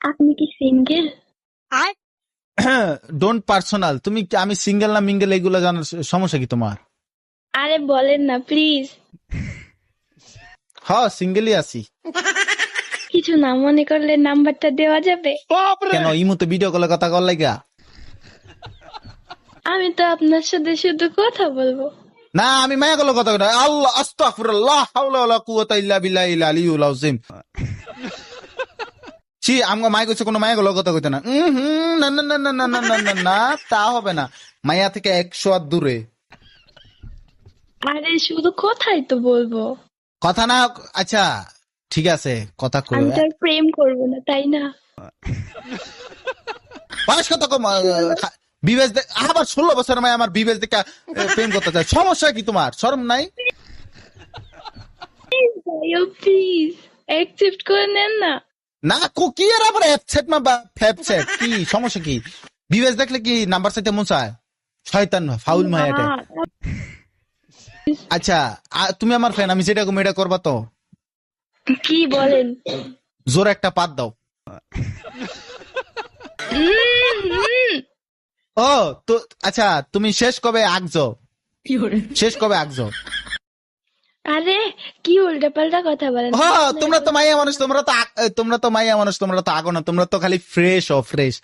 আপনি কি single? Don't personal. তুমি আমি সিঙ্গেল না মিঙ্গেল এগুলো জানার সমস্যা কি তোমার? আরে বলেন না প্লিজ। হ্যাঁ সিঙ্গেলই আছি। কিছু না মনে করলে নাম্বারটা দেওয়া যাবে? কেন ইমুতে ভিডিও কলে কথা কর লাগা? আমি তো আপনার সাথে শুধু কথা বলবো। না আমি মায়া কলে কথা কই। আল্লাহ আস্তাগফিরুল্লাহ হাওলা ওয়ালা কুওয়াতা ইল্লা বিল্লাহিল আলিয়্যুল আযীম। ছি আমগো মায়া কইছে কোনো মায়া কলে কথা কইতে না। না না না না না না না না না তা হবে না। মায়া থেকে 100 হাত দূরে। আরে শুধু কথাই তো বলবো। কথা না আচ্ছা ঠিক আছে কথা কই। আমি তো আর প্রেম করবো না, তাই না? বয়স কত কম বিবেচ আবার 16 বছর মায় আমার বিবেচ দেখে প্রেম করতে চায়। সমস্যা কি তোমার? শরম নাই? প্লিজ অ্যাকসেপ্ট করে নেন না। না কি আর আবার অ্যাপসেট না বা ফ্যাপসেট কি সমস্যা কি? বিবেচ দেখলে কি নাম্বার চাইতে মন চায়? শয়তান ফাউল মায় এটা। আচ্ছা তুমি আমার ফ্যান, আমি যেটা কম এটা করবা তো? কি বলেন? জোর একটা পাত দাও। ও তো আচ্ছা তুমি শেষ কবে আগছো? শেষ কবে আগছো? আরে কি উল্টা পাল্টা কথা বলেন? হ্যাঁ তোমরা তো মাইয়া মানুষ, তোমরা তো মাইয়া মানুষ, তোমরা তো আগো না, তোমরা তো খালি ফ্রেশ ও ফ্রেশ।